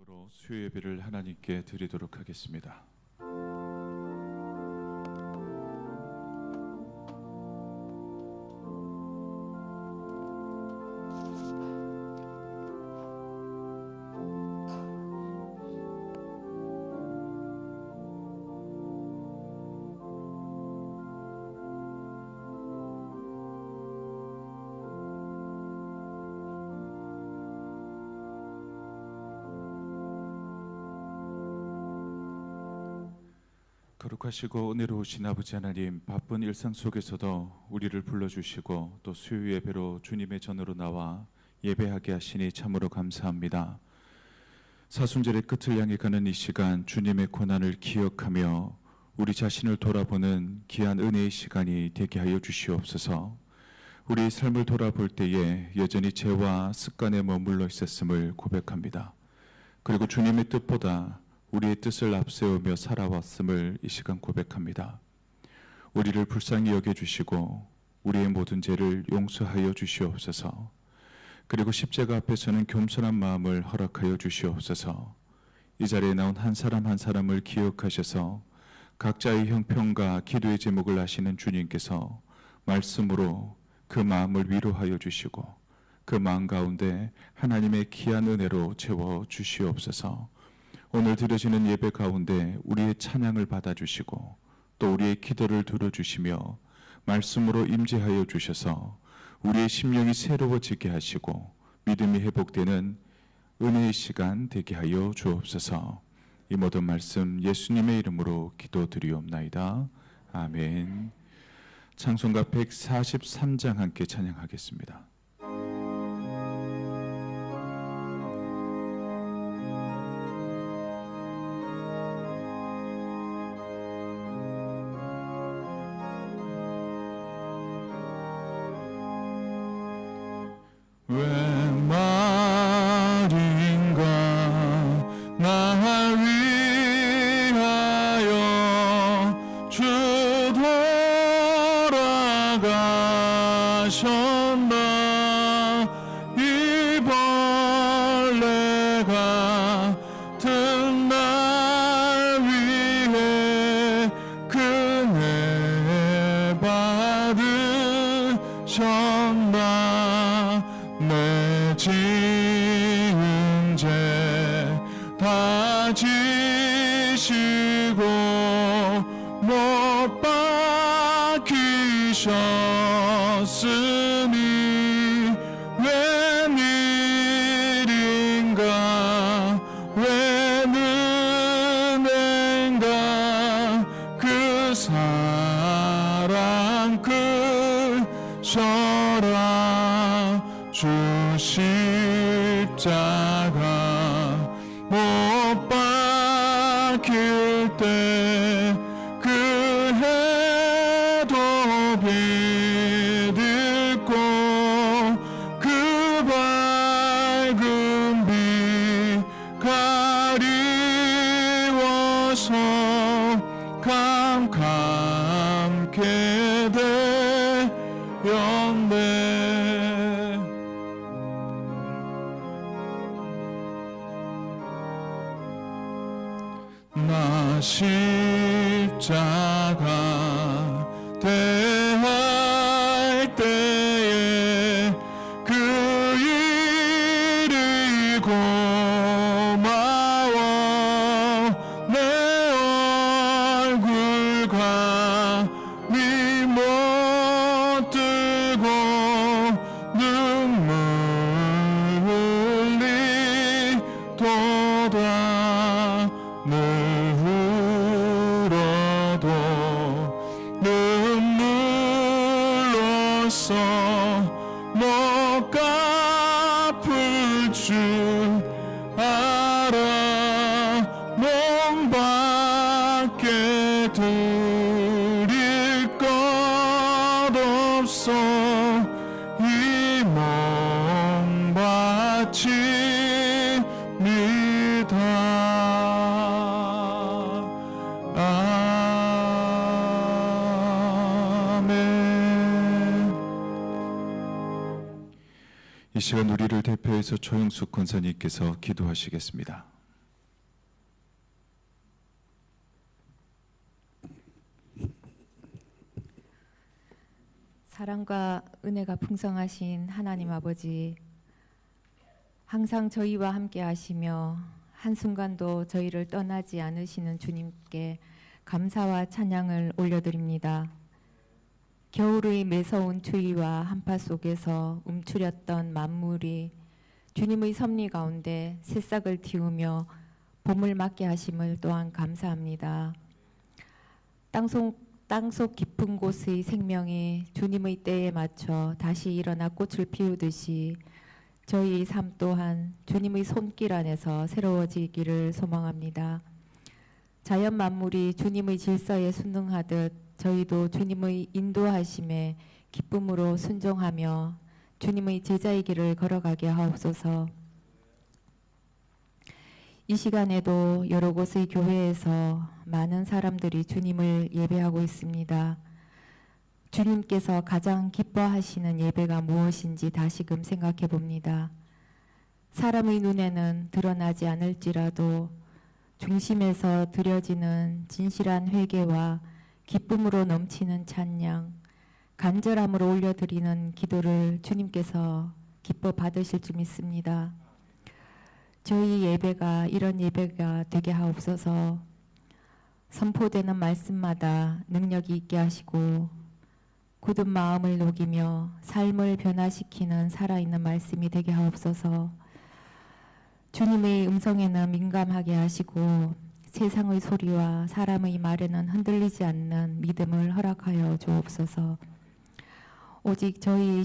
마음으로 수요 예배를 하나님께 드리도록 하겠습니다. 거룩하시고 은혜로우신 아버지 하나님, 바쁜 일상 속에서도 우리를 불러주시고 또 수요 예배로 주님의 전으로 나와 예배하게 하시니 참으로 감사합니다. 사순절의 끝을 향해 가는 이 시간, 주님의 고난을 기억하며 우리 자신을 돌아보는 귀한 은혜의 시간이 되게 하여 주시옵소서. 우리의 삶을 돌아볼 때에 여전히 죄와 습관에 머물러 있었음을 고백합니다. 그리고 주님의 뜻보다 우리의 뜻을 앞세우며 살아왔음을 이 시간 고백합니다. 우리를 불쌍히 여겨주시고 우리의 모든 죄를 용서하여 주시옵소서. 그리고 십자가 앞에서는 겸손한 마음을 허락하여 주시옵소서. 이 자리에 나온 한 사람 한 사람을 기억하셔서 각자의 형편과 기도의 제목을 아시는 주님께서 말씀으로 그 마음을 위로하여 주시고 그 마음 가운데 하나님의 귀한 은혜로 채워 주시옵소서. 오늘 드려지는 예배 가운데 우리의 찬양을 받아주시고 또 우리의 기도를 들어주시며 말씀으로 임재하여 주셔서 우리의 심령이 새로워지게 하시고 믿음이 회복되는 은혜의 시간 되게 하여 주옵소서. 이 모든 말씀 예수님의 이름으로 기도드리옵나이다. 아멘. 찬송가 143장 함께 찬양하겠습니다. 왜 말인가 날 위하여 주 돌아가셨나. 이 벌레가 든 날 위해 그네 받으셨나. 내 지은 죄 다 지시고 못 박히셨으니 웬일인가 웬 은혜인가 그 사랑 크셔라. 주 십자가 못 박힐 때 그 해도 비듬고 그 밝은 빛 가리워서 캄캄케 되었네. 나 십자가 대할 때에 그 일이 고마워. 내 얼굴 감히 못 뜨고 눈물 흘리도다. 늘 울어도 눈물로써 못 갚을 줄 알아. 몸밖에 드릴 것 없어. 이 몸 바칩니다. 이 시간 우리를 대표해서 조영숙 권사님께서 기도하시겠습니다. 사랑과 은혜가 풍성하신 하나님 아버지, 항상 저희와 함께 하시며 한순간도 저희를 떠나지 않으시는 주님께 감사와 찬양을 올려드립니다. 겨울의 매서운 추위와 한파 속에서 움츠렸던 만물이 주님의 섭리 가운데 새싹을 틔우며 봄을 맞게 하심을 또한 감사합니다. 땅속 깊은 곳의 생명이 주님의 때에 맞춰 다시 일어나 꽃을 피우듯이 저희의 삶 또한 주님의 손길 안에서 새로워지기를 소망합니다. 자연 만물이 주님의 질서에 순응하듯 저희도 주님의 인도하심에 기쁨으로 순종하며 주님의 제자의 길을 걸어가게 하옵소서. 이 시간에도 여러 곳의 교회에서 많은 사람들이 주님을 예배하고 있습니다. 주님께서 가장 기뻐하시는 예배가 무엇인지 다시금 생각해 봅니다. 사람의 눈에는 드러나지 않을지라도 중심에서 드려지는 진실한 회개와 기쁨으로 넘치는 찬양, 간절함으로 올려드리는 기도를 주님께서 기뻐 받으실 줄 믿습니다. 저희 예배가 이런 예배가 되게 하옵소서. 선포되는 말씀마다 능력이 있게 하시고 굳은 마음을 녹이며 삶을 변화시키는 살아있는 말씀이 되게 하옵소서. 주님의 음성에는 민감하게 하시고 세상의 소리와 사람의 말에는 흔들리지 않는 믿음을 허락하여 주옵소서. 오직 저희의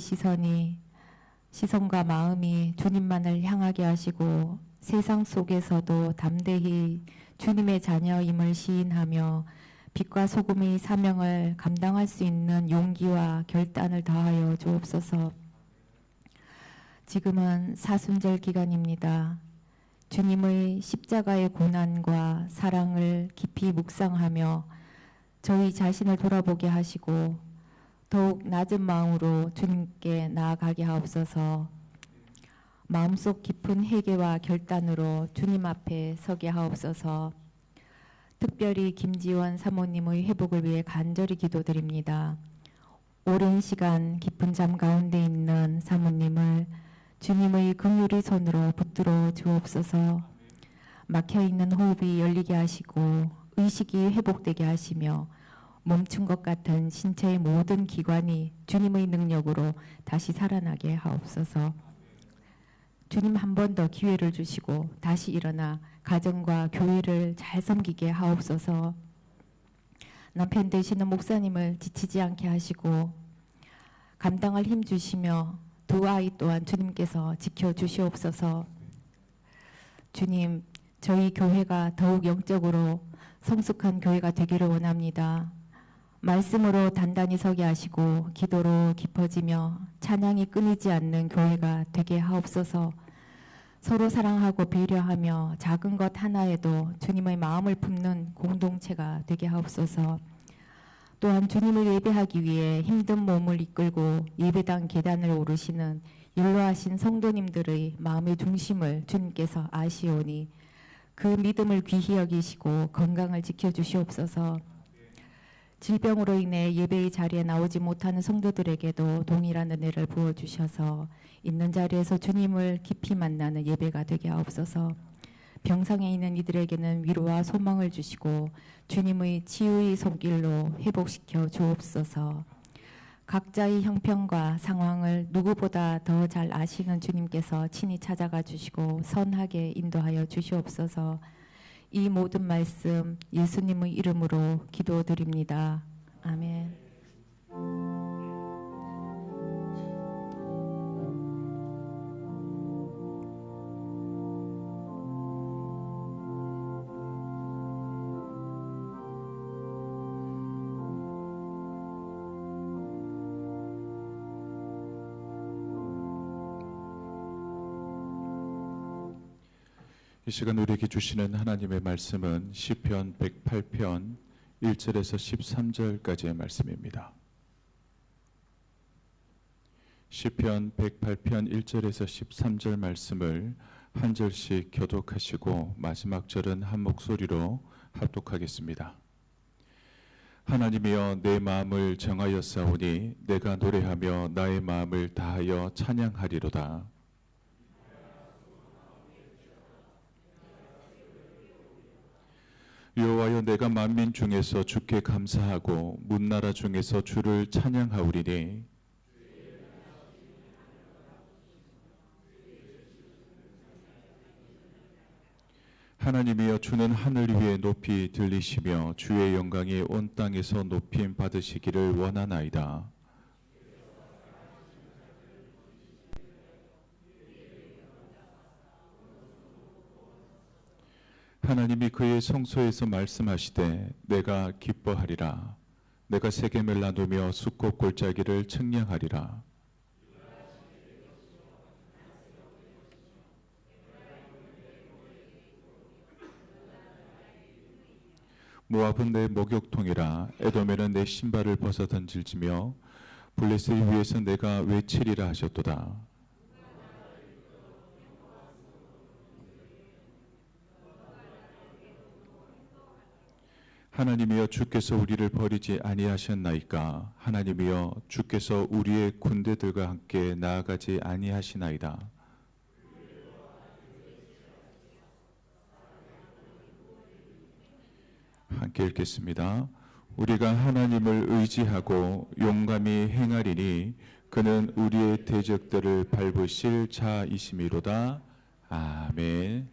시선과 마음이 주님만을 향하게 하시고 세상 속에서도 담대히 주님의 자녀임을 시인하며 빛과 소금의 사명을 감당할 수 있는 용기와 결단을 다하여 주옵소서. 지금은 사순절 기간입니다. 주님의 십자가의 고난과 사랑을 깊이 묵상하며 저희 자신을 돌아보게 하시고 더욱 낮은 마음으로 주님께 나아가게 하옵소서. 마음속 깊은 회개와 결단으로 주님 앞에 서게 하옵소서. 특별히 김지원 사모님의 회복을 위해 간절히 기도드립니다. 오랜 시간 깊은 잠 가운데 있는 사모님을 주님의 긍휼의 손으로 붙들어 주옵소서. 막혀있는 호흡이 열리게 하시고 의식이 회복되게 하시며 멈춘 것 같은 신체의 모든 기관이 주님의 능력으로 다시 살아나게 하옵소서. 주님 한 번 더 기회를 주시고 다시 일어나 가정과 교회를 잘 섬기게 하옵소서. 남편 되시는 목사님을 지치지 않게 하시고 감당할 힘 주시며 두 아이 또한 주님께서 지켜주시옵소서. 주님, 저희 교회가 더욱 영적으로 성숙한 교회가 되기를 원합니다. 말씀으로 단단히 서게 하시고 기도로 깊어지며 찬양이 끊이지 않는 교회가 되게 하옵소서. 서로 사랑하고 배려하며 작은 것 하나에도 주님의 마음을 품는 공동체가 되게 하옵소서. 또한 주님을 예배하기 위해 힘든 몸을 이끌고 예배당 계단을 오르시는 연로하신 성도님들의 마음의 중심을 주님께서 아시오니 그 믿음을 귀히 여기시고 건강을 지켜주시옵소서. 질병으로 인해 예배의 자리에 나오지 못하는 성도들에게도 동일한 은혜를 부어주셔서 있는 자리에서 주님을 깊이 만나는 예배가 되게 하옵소서. 병상에 있는 이들에게는 위로와 소망을 주시고 주님의 치유의 손길로 회복시켜 주옵소서. 각자의 형편과 상황을 누구보다 더 잘 아시는 주님께서 친히 찾아가 주시고 선하게 인도하여 주시옵소서. 이 모든 말씀 예수님의 이름으로 기도드립니다. 아멘. 이 시간 우리에게 주시는 하나님의 말씀은 시편 108편 1절에서 13절까지의 말씀입니다. 시편 108편 1절에서 13절 말씀을 한 절씩 교독하시고 마지막 절은 한 목소리로 합독하겠습니다. 하나님이여 내 마음을 정하였사오니 내가 노래하며 나의 마음을 다하여 찬양하리로다. 여호와여 내가 만민 중에서 주께 감사하고 문나라 중에서 주를 찬양하오리니 하나님이여 주는 하늘 위에 높이 들리시며 주의 영광이 온 땅에서 높임 받으시기를 원하나이다. 하나님이 그의 성소에서 말씀하시되 내가 기뻐하리라. 내가 세겜을 나누며 숫꽃 골짜기를 측량하리라. 모압은 내 목욕통이라. 에돔에는 내 신발을 벗어 던질지며 블레셋 위에서 내가 외치리라 하셨도다. 하나님이여 주께서 우리를 버리지 아니하셨나이까. 하나님이여 주께서 우리의 군대들과 함께 나아가지 아니하시나이다. 함께 읽겠습니다. 우리가 하나님을 의지하고 용감히 행하리니 그는 우리의 대적들을 밟으실 자이심이로다. 아멘.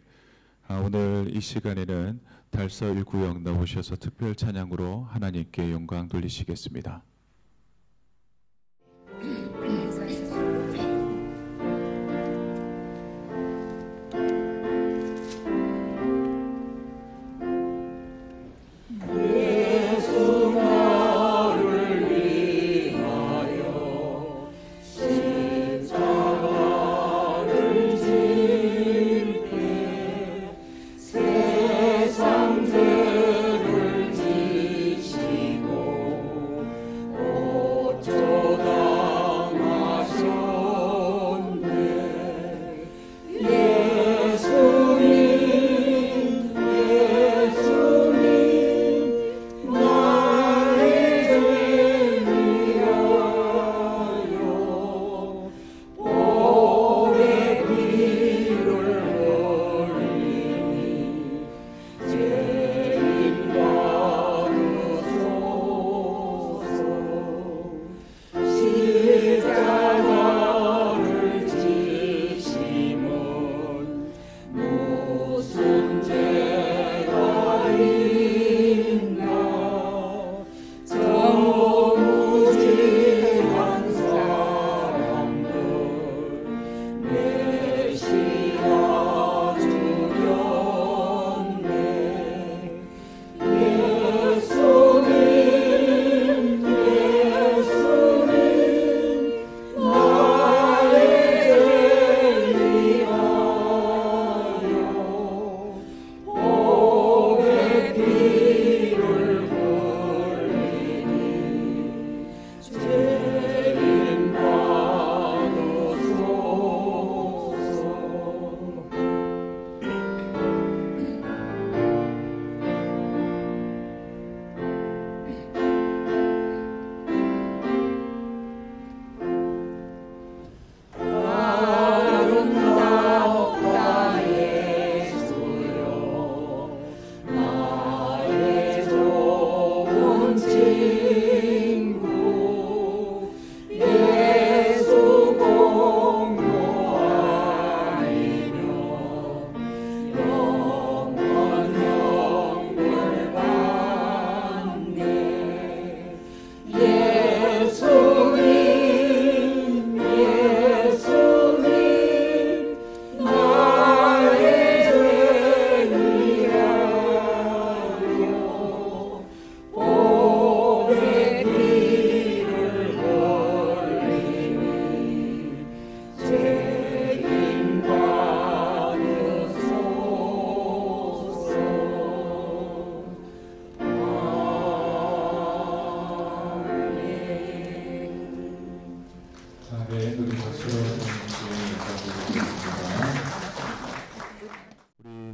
오늘 이 시간에는 달서 1구역 나오셔서 특별 찬양으로 하나님께 영광 돌리시겠습니다.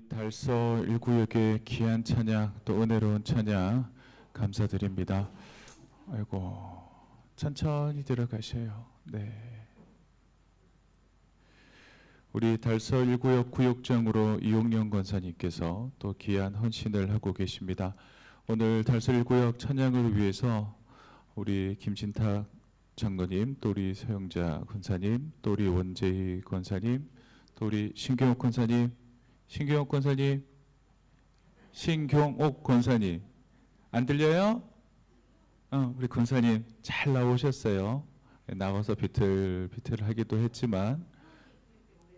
달서 1구역의 귀한 찬양 또 은혜로운 찬양 감사드립니다. 아이고, 천천히 들어가셔요. 네. 우리 달서 1구역 구역장으로 이용영 권사님께서 또 귀한 헌신을 하고 계십니다. 오늘 달서 1구역 찬양을 위해서 우리 김진탁 장로님, 또 우리 서영자 권사님, 또 우리 원재희 권사님, 또 우리 신경옥 권사님, 신경옥 권사님 안 들려요? 우리 권사님 잘 나오셨어요. 나와서 비틀비틀 하기도 했지만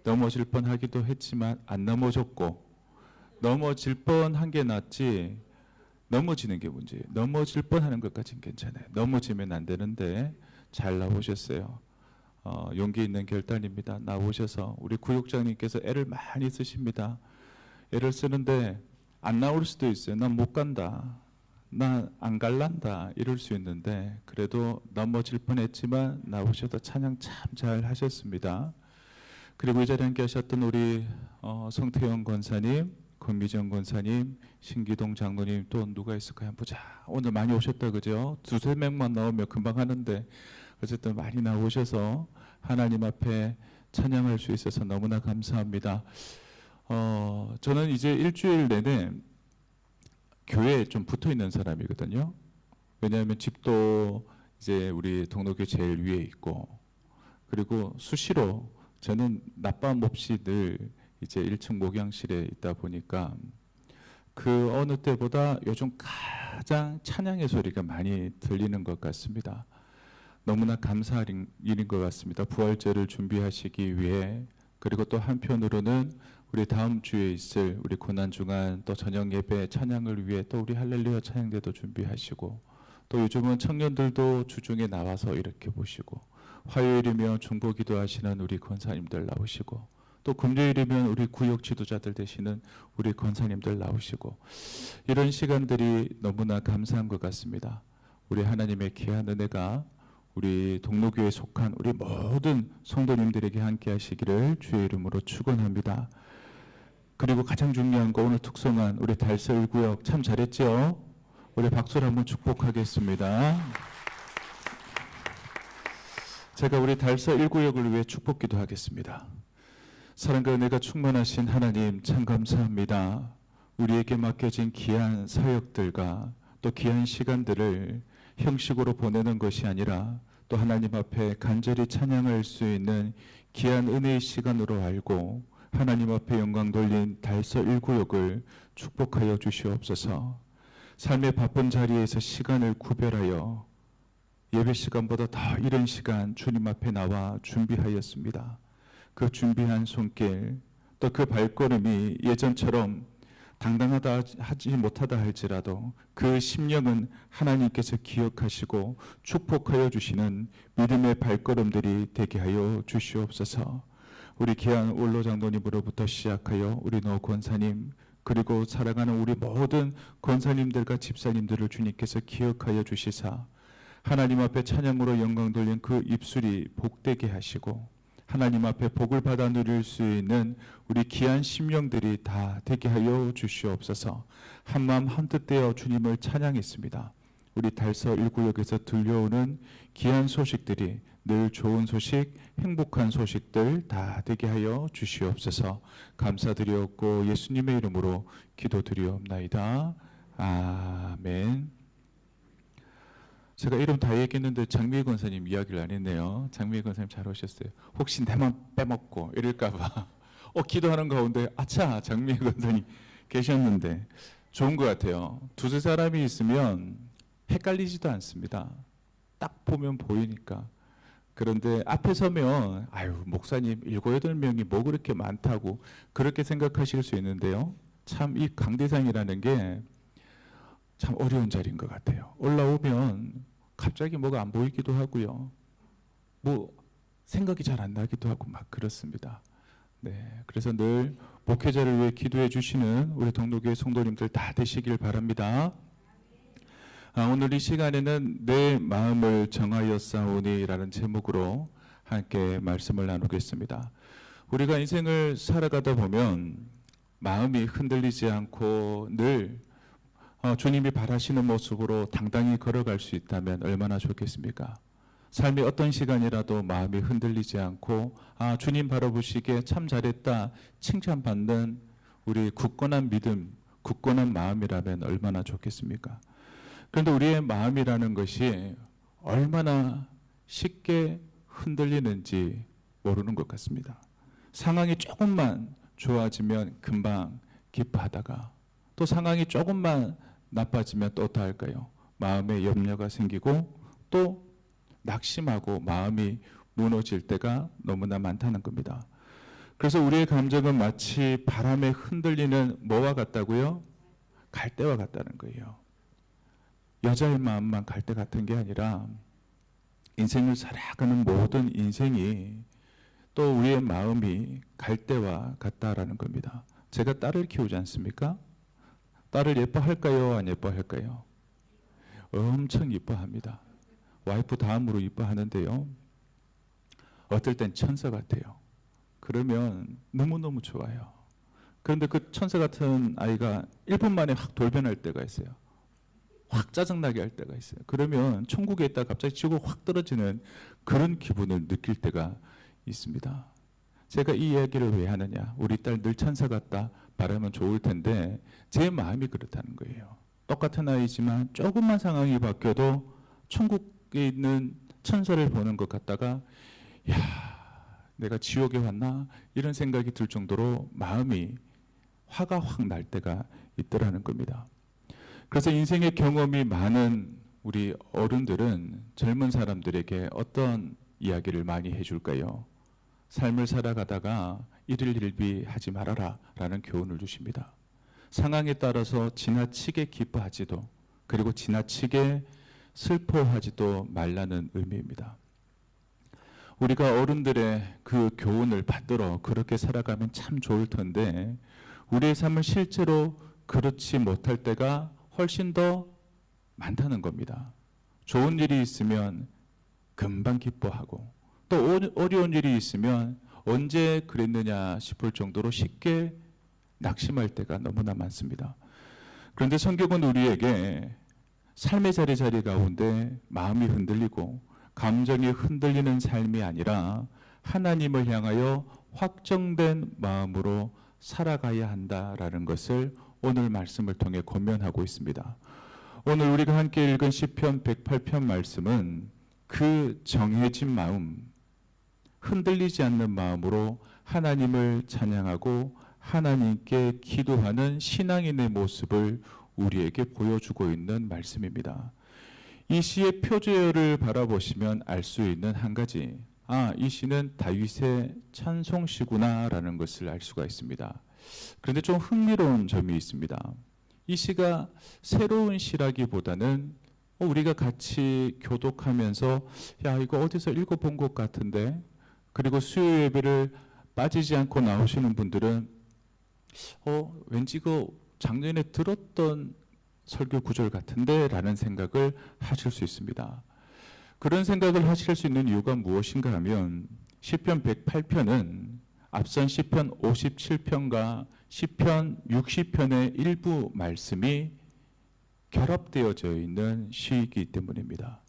넘어질 뻔하기도 했지만 안 넘어졌고, 넘어질 뻔한 게 낫지 넘어지는 게 문제예요. 넘어질 뻔하는 것까지는 괜찮아요. 넘어지면 안 되는데 잘 나오셨어요. 용기 있는 결단입니다. 나오셔서 우리 구역장님께서 애를 많이 쓰십니다. 애를 쓰는데 안 나올 수도 있어요. 난 못 간다, 난 안 갈란다 이럴 수 있는데, 그래도 넘어질 뻔했지만 나오셔서 찬양 참 잘 하셨습니다. 그리고 이 자리에 함께 하셨던 우리 성태영 권사님, 권미정 권사님, 신기동 장로님, 또 누가 있을까요? 보자. 오늘 많이 오셨다 그죠? 두세 명만 나오면 금방 하는데 어쨌든 많이 나오셔서 하나님 앞에 찬양할 수 있어서 너무나 감사합니다. 저는 이제 일주일 내내 교회에 좀 붙어 있는 사람이거든요. 왜냐하면 집도 이제 우리 동로교 제일 위에 있고, 그리고 수시로 저는 낮밤 없이 늘 이제 1층 목양실에 있다 보니까 그 어느 때보다 요즘 가장 찬양의 소리가 많이 들리는 것 같습니다. 너무나 감사한 일인 것 같습니다. 부활절을 준비하시기 위해, 그리고 또 한편으로는 우리 다음 주에 있을 우리 고난중한 또 저녁 예배 찬양을 위해 또 우리 할렐루야 찬양대도 준비하시고, 또 요즘은 청년들도 주중에 나와서 이렇게 보시고, 화요일이면 중보기도 하시는 우리 권사님들 나오시고, 또 금요일이면 우리 구역 지도자들 되시는 우리 권사님들 나오시고, 이런 시간들이 너무나 감사한 것 같습니다. 우리 하나님의 귀한 은혜가 우리 동로교에 속한 우리 모든 성도님들에게 함께 하시기를 주의 이름으로 축원합니다. 그리고 가장 중요한 거, 오늘 특송한 우리 달서 1구역 참 잘했죠? 우리 박수로 한번 축복하겠습니다. 제가 우리 달서 1구역을 위해 축복 기도하겠습니다. 사랑과 은혜가 충만하신 하나님 참 감사합니다. 우리에게 맡겨진 귀한 사역들과 또 귀한 시간들을 형식으로 보내는 것이 아니라 또 하나님 앞에 간절히 찬양할 수 있는 귀한 은혜의 시간으로 알고 하나님 앞에 영광 돌린 달서 1구역을 축복하여 주시옵소서. 삶의 바쁜 자리에서 시간을 구별하여 예배 시간보다 더 이른 시간 주님 앞에 나와 준비하였습니다. 그 준비한 손길, 또 그 발걸음이 예전처럼 당당하다 하지 못하다 할지라도 그 심령은 하나님께서 기억하시고 축복하여 주시는 믿음의 발걸음들이 되게 하여 주시옵소서. 우리 귀한 올로 장로님으로부터 시작하여 우리 노 권사님, 그리고 사랑하는 우리 모든 권사님들과 집사님들을 주님께서 기억하여 주시사 하나님 앞에 찬양으로 영광 돌린 그 입술이 복되게 하시고, 하나님 앞에 복을 받아 누릴 수 있는 우리 귀한 심령들이 다 되게 하여 주시옵소서. 한마음 한뜻 되어 주님을 찬양했습니다. 우리 달서 1구역에서 들려오는 귀한 소식들이 늘 좋은 소식, 행복한 소식들 다 되게 하여 주시옵소서. 감사드리옵고 예수님의 이름으로 기도드리옵나이다. 아멘. 제가 이름 다 얘기했는데 장미애 권사님 이야기를 안 했네요. 장미애 권사님 잘 오셨어요. 혹시 내만 빼먹고 이럴까봐 기도하는 가운데 아차 장미애 권사님 계셨는데 좋은 것 같아요. 두세 사람이 있으면 헷갈리지도 않습니다. 딱 보면 보이니까. 그런데 앞에 서면 아유 목사님 7, 8명이 뭐 그렇게 많다고 그렇게 생각하실 수 있는데요. 참 이 강대상이라는 게 참 어려운 자리인 것 같아요. 올라오면 갑자기 뭐가 안 보이기도 하고요. 뭐 생각이 잘 안 나기도 하고 막 그렇습니다. 네, 그래서 늘 목회자를 위해 기도해 주시는 우리 동로교회 성도님들 다 되시길 바랍니다. 오늘 이 시간에는 내 마음을 정하여 싸우니라는 제목으로 함께 말씀을 나누겠습니다. 우리가 인생을 살아가다 보면 마음이 흔들리지 않고 늘 주님이 바라시는 모습으로 당당히 걸어갈 수 있다면 얼마나 좋겠습니까? 삶의 어떤 시간이라도 마음이 흔들리지 않고 주님 바라보시기에 참 잘했다 칭찬받는 우리 굳건한 믿음, 굳건한 마음이라면 얼마나 좋겠습니까? 그런데 우리의 마음이라는 것이 얼마나 쉽게 흔들리는지 모르는 것 같습니다. 상황이 조금만 좋아지면 금방 기뻐하다가 또 상황이 조금만 나빠지면 또 어떡할까요? 마음에 염려가 생기고 또 낙심하고 마음이 무너질 때가 너무나 많다는 겁니다. 그래서 우리의 감정은 마치 바람에 흔들리는 뭐와 같다고요? 갈대와 같다는 거예요. 여자의 마음만 갈대 같은 게 아니라 인생을 살아가는 모든 인생이 또 우리의 마음이 갈대와 같다라는 겁니다. 제가 딸을 키우지 않습니까? 딸을 예뻐할까요? 안 예뻐할까요? 엄청 예뻐합니다. 와이프 다음으로 이뻐하는데요. 어떨 땐 천사 같아요. 그러면 너무너무 좋아요. 그런데 그 천사 같은 아이가 1분 만에 확 돌변할 때가 있어요. 확 짜증나게 할 때가 있어요. 그러면 천국에 있다가 갑자기 지구가 확 떨어지는 그런 기분을 느낄 때가 있습니다. 제가 이 이야기를 왜 하느냐. 우리 딸 늘 천사 같다 말하면 좋을 텐데 제 마음이 그렇다는 거예요. 똑같은 아이지만 조금만 상황이 바뀌어도 천국에 있는 천사를 보는 것 같다가 야, 내가 지옥에 왔나? 이런 생각이 들 정도로 마음이 화가 확 날 때가 있더라는 겁니다. 그래서 인생의 경험이 많은 우리 어른들은 젊은 사람들에게 어떤 이야기를 많이 해줄까요? 삶을 살아가다가 일일일비하지 말아라 라는 교훈을 주십니다. 상황에 따라서 지나치게 기뻐하지도 그리고 지나치게 슬퍼하지도 말라는 의미입니다. 우리가 어른들의 그 교훈을 받들어 그렇게 살아가면 참 좋을 텐데 우리의 삶은 실제로 그렇지 못할 때가 훨씬 더 많다는 겁니다. 좋은 일이 있으면 금방 기뻐하고 또 어려운 일이 있으면 언제 그랬느냐 싶을 정도로 쉽게 낙심할 때가 너무나 많습니다. 그런데 성경은 우리에게 삶의 자리 가운데 마음이 흔들리고 감정이 흔들리는 삶이 아니라 하나님을 향하여 확정된 마음으로 살아가야 한다라는 것을 오늘 말씀을 통해 권면하고 있습니다. 오늘 우리가 함께 읽은 시편 108편 말씀은 그 정해진 마음, 흔들리지 않는 마음으로 하나님을 찬양하고 하나님께 기도하는 신앙인의 모습을 우리에게 보여주고 있는 말씀입니다. 이 시의 표제어를 바라보시면 알 수 있는 한 가지, 이 시는 다윗의 찬송시구나라는 것을 알 수가 있습니다. 그런데 좀 흥미로운 점이 있습니다. 이 시가 새로운 시라기보다는 우리가 같이 교독하면서 이거 어디서 읽어본 것 같은데, 그리고 수요 예배를 빠지지 않고 나오시는 분들은 왠지 그 작년에 들었던 설교 구절 같은데 라는 생각을 하실 수 있습니다. 그런 생각을 하실 수 있는 이유가 무엇인가 하면 시편 108편은 앞선 시편 57편과 시편 60편의 일부 말씀이 결합되어져 있는 시이기 때문입니다.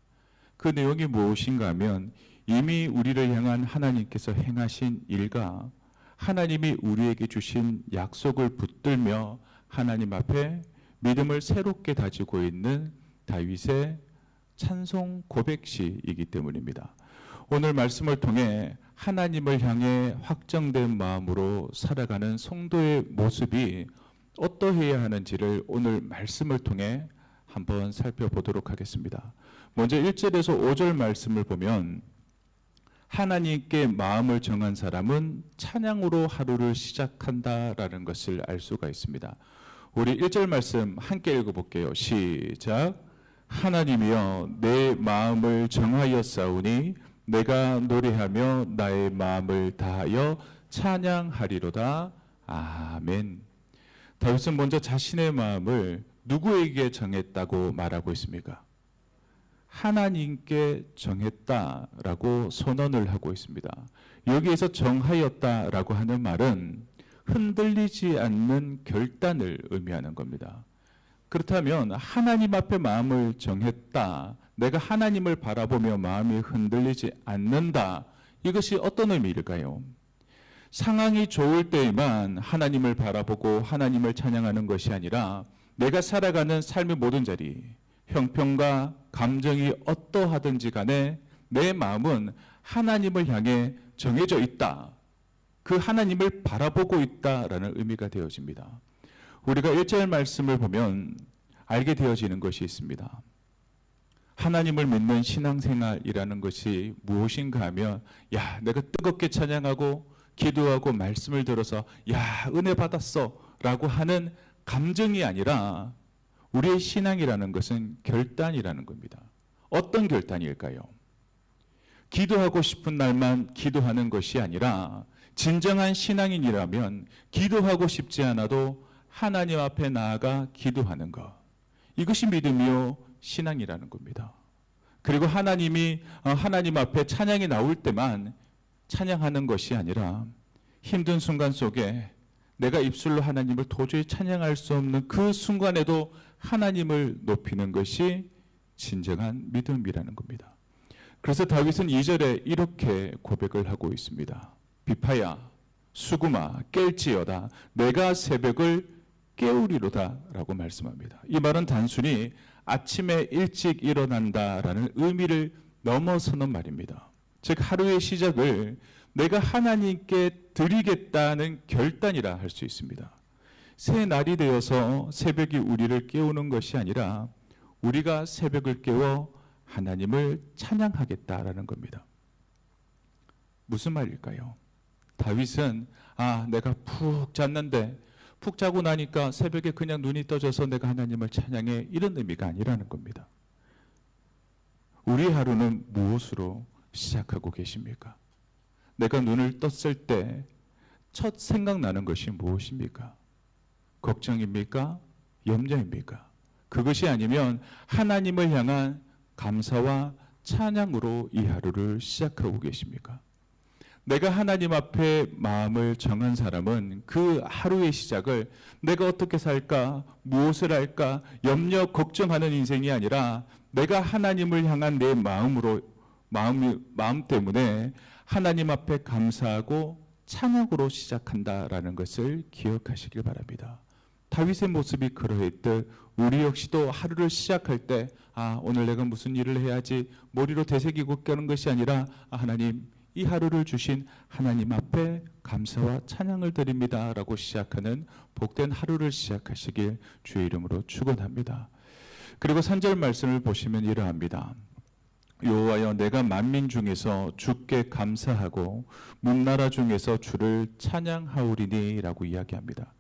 그 내용이 무엇인가 하면 이미 우리를 향한 하나님께서 행하신 일과 하나님이 우리에게 주신 약속을 붙들며 하나님 앞에 믿음을 새롭게 다지고 있는 다윗의 찬송 고백시이기 때문입니다. 오늘 말씀을 통해 하나님을 향해 확정된 마음으로 살아가는 성도의 모습이 어떠해야 하는지를 오늘 말씀을 통해 한번 살펴보도록 하겠습니다. 먼저 1절에서 5절 말씀을 보면 하나님께 마음을 정한 사람은 찬양으로 하루를 시작한다라는 것을 알 수가 있습니다. 우리 1절 말씀 함께 읽어볼게요. 시작. 하나님이여 내 마음을 정하였사오니 내가 노래하며 나의 마음을 다하여 찬양하리로다. 아멘. 다윗은 먼저 자신의 마음을 누구에게 정했다고 말하고 있습니까? 하나님께 정했다라고 선언을 하고 있습니다. 여기에서 정하였다라고 하는 말은 흔들리지 않는 결단을 의미하는 겁니다. 그렇다면 하나님 앞에 마음을 정했다. 내가 하나님을 바라보며 마음이 흔들리지 않는다. 이것이 어떤 의미일까요? 상황이 좋을 때에만 하나님을 바라보고 하나님을 찬양하는 것이 아니라 내가 살아가는 삶의 모든 자리, 형편과 감정이 어떠하든지 간에 내 마음은 하나님을 향해 정해져 있다. 그 하나님을 바라보고 있다라는 의미가 되어집니다. 우리가 1절 말씀을 보면 알게 되어지는 것이 있습니다. 하나님을 믿는 신앙생활이라는 것이 무엇인가 하면 내가 뜨겁게 찬양하고 기도하고 말씀을 들어서 은혜 받았어 라고 하는 감정이 아니라 우리의 신앙이라는 것은 결단이라는 겁니다. 어떤 결단일까요? 기도하고 싶은 날만 기도하는 것이 아니라 진정한 신앙인이라면 기도하고 싶지 않아도 하나님 앞에 나아가 기도하는 것. 이것이 믿음이요 신앙이라는 겁니다. 그리고 하나님 앞에 찬양이 나올 때만 찬양하는 것이 아니라 힘든 순간 속에 내가 입술로 하나님을 도저히 찬양할 수 없는 그 순간에도 하나님을 높이는 것이 진정한 믿음이라는 겁니다. 그래서 다윗은 2절에 이렇게 고백을 하고 있습니다. 비파야 수구마 깰지어다 내가 새벽을 깨우리로다 라고 말씀합니다. 이 말은 단순히 아침에 일찍 일어난다라는 의미를 넘어서는 말입니다. 즉 하루의 시작을 내가 하나님께 드리겠다는 결단이라 할 수 있습니다. 새 날이 되어서 새벽이 우리를 깨우는 것이 아니라 우리가 새벽을 깨워 하나님을 찬양하겠다라는 겁니다. 무슨 말일까요? 다윗은 내가 푹 잤는데 푹 자고 나니까 새벽에 그냥 눈이 떠져서 내가 하나님을 찬양해 이런 의미가 아니라는 겁니다. 우리 하루는 무엇으로 시작하고 계십니까? 내가 눈을 떴을 때 첫 생각나는 것이 무엇입니까? 걱정입니까? 염려입니까? 그것이 아니면 하나님을 향한 감사와 찬양으로 이 하루를 시작하고 계십니까? 내가 하나님 앞에 마음을 정한 사람은 그 하루의 시작을 내가 어떻게 살까, 무엇을 할까, 염려, 걱정하는 인생이 아니라 내가 하나님을 향한 내 마음 때문에 하나님 앞에 감사하고 찬양으로 시작한다라는 것을 기억하시길 바랍니다. 다윗의 모습이 그러했듯 우리 역시도 하루를 시작할 때 오늘 내가 무슨 일을 해야지 머리로 되새기고 가는 것이 아니라 하나님 이 하루를 주신 하나님 앞에 감사와 찬양을 드립니다 라고 시작하는 복된 하루를 시작하시길 주의 이름으로 축원합니다. 그리고 3절 말씀을 보시면 이러합니다. 여호와여 내가 만민 중에서 주께 감사하고 문나라 중에서 주를 찬양하오리니 라고 이야기합니다.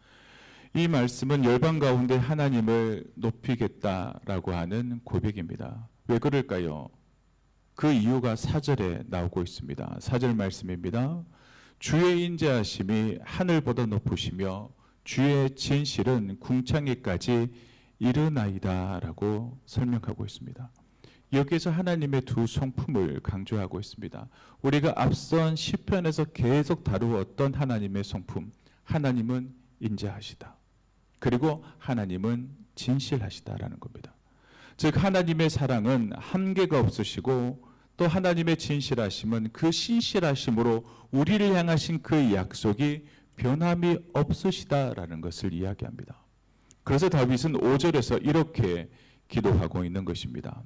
이 말씀은 열방 가운데 하나님을 높이겠다라고 하는 고백입니다. 왜 그럴까요? 그 이유가 4절에 나오고 있습니다. 4절 말씀입니다. 주의 인자하심이 하늘보다 높으시며 주의 진실은 궁창에까지 이르나이다 라고 설명하고 있습니다. 여기에서 하나님의 두 성품을 강조하고 있습니다. 우리가 앞선 시편에서 계속 다루었던 하나님의 성품, 하나님은 인자하시다. 그리고 하나님은 진실하시다라는 겁니다. 즉 하나님의 사랑은 한계가 없으시고 또 하나님의 진실하심은 그 신실하심으로 우리를 향하신 그 약속이 변함이 없으시다라는 것을 이야기합니다. 그래서 다윗은 5절에서 이렇게 기도하고 있는 것입니다.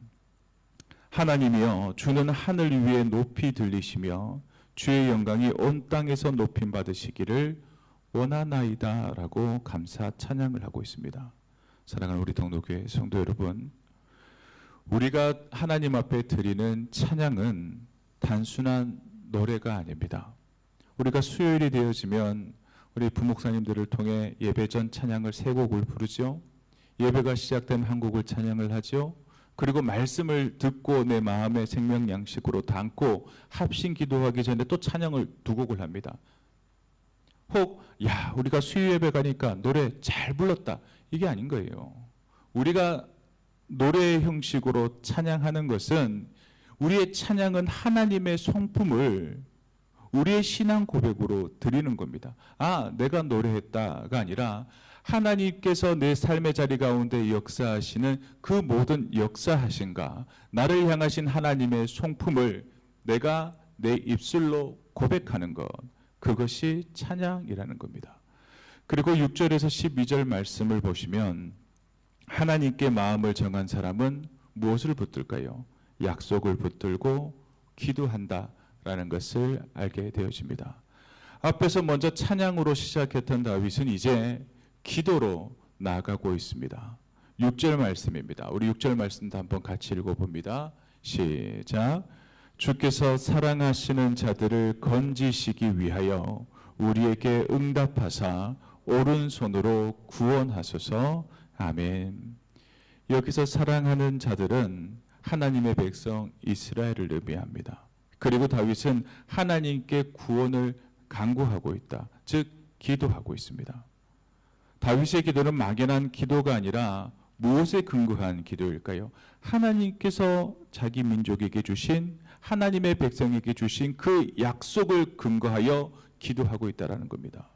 하나님이여 주는 하늘 위에 높이 들리시며 주의 영광이 온 땅에서 높임 받으시기를 원하나이다 라고 감사 찬양을 하고 있습니다. 사랑하는 우리 동로교회 성도 여러분, 우리가 하나님 앞에 드리는 찬양은 단순한 노래가 아닙니다. 우리가 수요일이 되어지면 우리 부목사님들을 통해 예배 전 찬양을 3곡을 부르죠. 예배가 시작되면 한 곡을 찬양을 하죠. 그리고 말씀을 듣고 내 마음의 생명 양식으로 담고 합심 기도하기 전에 또 찬양을 2곡을 합니다. 혹 우리가 수요 예배 가니까 노래 잘 불렀다 이게 아닌 거예요. 우리가 노래의 형식으로 찬양하는 것은 우리의 찬양은 하나님의 성품을 우리의 신앙 고백으로 드리는 겁니다. 내가 노래했다가 아니라 하나님께서 내 삶의 자리 가운데 역사하시는 그 모든 역사하신가, 나를 향하신 하나님의 성품을 내가 내 입술로 고백하는 것, 그것이 찬양이라는 겁니다. 그리고 6절에서 12절 말씀을 보시면 하나님께 마음을 정한 사람은 무엇을 붙들까요? 약속을 붙들고 기도한다라는 것을 알게 되어집니다. 앞에서 먼저 찬양으로 시작했던 다윗은 이제 기도로 나아가고 있습니다. 6절 말씀입니다. 우리 6절 말씀도 한번 같이 읽어봅니다. 시작. 주께서 사랑하시는 자들을 건지시기 위하여 우리에게 응답하사 오른손으로 구원하소서. 아멘. 여기서 사랑하는 자들은 하나님의 백성 이스라엘을 의미합니다. 그리고 다윗은 하나님께 구원을 간구하고 있다. 즉 기도하고 있습니다. 다윗의 기도는 막연한 기도가 아니라 무엇에 근거한 기도일까요? 하나님께서 자기 민족에게 주신, 하나님의 백성에게 주신 그 약속을 근거하여 기도하고 있다는 겁니다.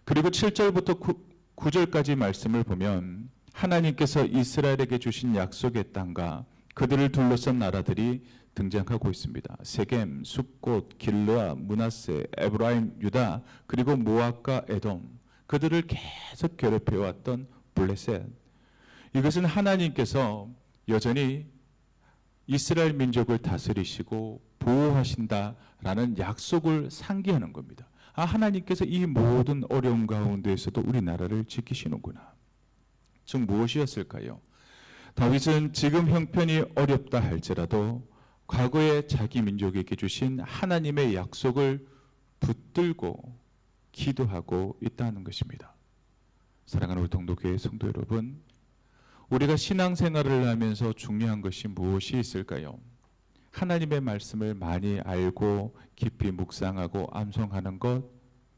그리고 7절부터 9절까지 말씀을 보면 하나님께서 이스라엘에게 주신 약속의 땅과 그들을 둘러싼 나라들이 등장하고 있습니다. 세겜, 숫곳, 길르아, 므낫세, 에브라임, 유다, 그리고 모압과 에돔, 그들을 계속 괴롭혀왔던 블레셋. 이것은 하나님께서 여전히 이스라엘 민족을 다스리시고 보호하신다라는 약속을 상기하는 겁니다. 하나님께서 이 모든 어려움 가운데에서도 우리나라를 지키시는구나. 즉 무엇이었을까요? 다윗은 지금 형편이 어렵다 할지라도 과거에 자기 민족에게 주신 하나님의 약속을 붙들고 기도하고 있다는 것입니다. 사랑하는 우리 동도교회 성도 여러분, 우리가 신앙생활을 하면서 중요한 것이 무엇이 있을까요? 하나님의 말씀을 많이 알고 깊이 묵상하고 암송하는 것,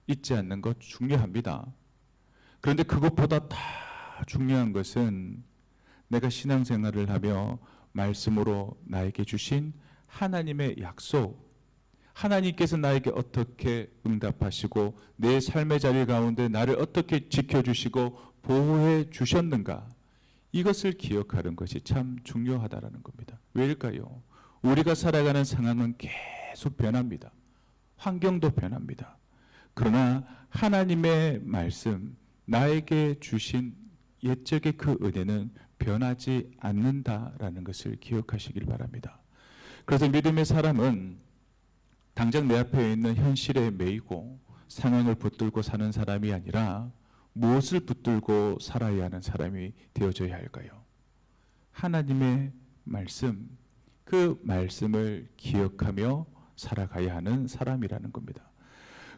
잊지 않는 것 중요합니다. 그런데 그것보다 다 중요한 것은 내가 신앙생활을 하며 말씀으로 나에게 주신 하나님의 약속, 하나님께서 나에게 어떻게 응답하시고 내 삶의 자리 가운데 나를 어떻게 지켜주시고 보호해 주셨는가, 이것을 기억하는 것이 참 중요하다라는 겁니다. 왜일까요? 우리가 살아가는 상황은 계속 변합니다. 환경도 변합니다. 그러나 하나님의 말씀, 나에게 주신 옛적의 그 은혜는 변하지 않는다라는 것을 기억하시길 바랍니다. 그래서 믿음의 사람은 당장 내 앞에 있는 현실에 매이고 상황을 붙들고 사는 사람이 아니라 무엇을 붙들고 살아야 하는 사람이 되어져야 할까요? 하나님의 말씀, 그 말씀을 기억하며 살아가야 하는 사람이라는 겁니다.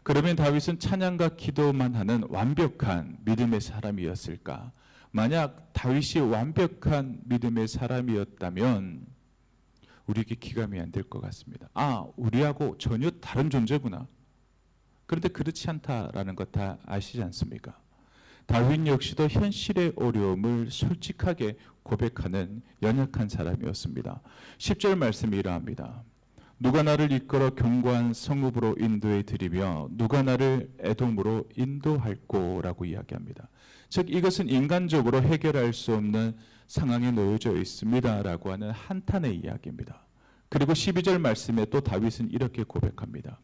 그러면 다윗은 찬양과 기도만 하는 완벽한 믿음의 사람이었을까? 만약 다윗이 완벽한 믿음의 사람이었다면 우리에게 기감이 안 될 것 같습니다. 우리하고 전혀 다른 존재구나. 그런데 그렇지 않다라는 것 다 아시지 않습니까? 다윗 역시도 현실의 어려움을 솔직하게 고백하는 연약한 사람이었습니다. 10절 말씀이 이러합니다. 누가 나를 이끌어 견고한 성읍으로 인도해 드리며 누가 나를 에돔으로 인도할꼬라고 이야기합니다. 즉 이것은 인간적으로 해결할 수 없는 상황에 놓여져 있습니다라고 하는 한탄의 이야기입니다. 그리고 12절 말씀에 또 다윗은 이렇게 고백합니다.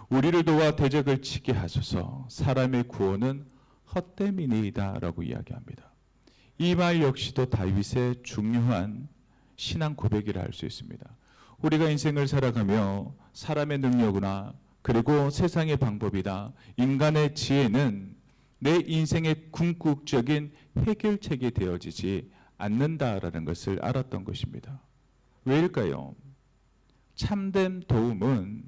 우리를 도와 대적을 치게 하소서. 사람의 구원은 헛됨이니이다 라고 이야기합니다. 이 말 역시도 다윗의 중요한 신앙 고백이라 할 수 있습니다. 우리가 인생을 살아가며 사람의 능력이나 그리고 세상의 방법이다, 인간의 지혜는 내 인생의 궁극적인 해결책이 되어지지 않는다라는 것을 알았던 것입니다. 왜일까요? 참된 도움은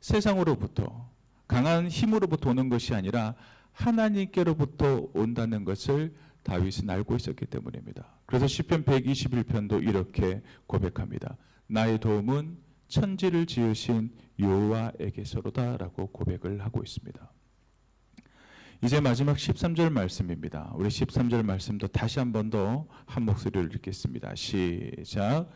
세상으로부터 강한 힘으로부터 오는 것이 아니라 하나님께로부터 온다는 것을 다윗은 알고 있었기 때문입니다. 그래서 시편 121편도 이렇게 고백합니다. 나의 도움은 천지를 지으신 여호와에게서로다라고 고백을 하고 있습니다. 이제 마지막 13절 말씀입니다. 우리 13절 말씀도 다시 한 번 더 한 목소리를 읽겠습니다. 시작.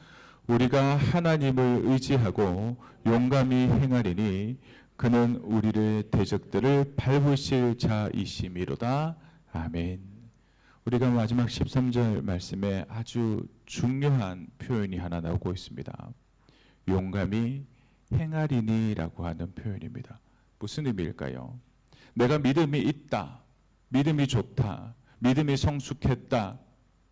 우리가 하나님을 의지하고 용감히 행하리니 그는 우리를 대적들을 밟으실 자이심이로다. 아멘. 우리가 마지막 13절 말씀에 아주 중요한 표현이 하나 나오고 있습니다. 용감히 행하리니라고 하는 표현입니다. 무슨 의미일까요? 내가 믿음이 있다, 믿음이 좋다, 믿음이 성숙했다.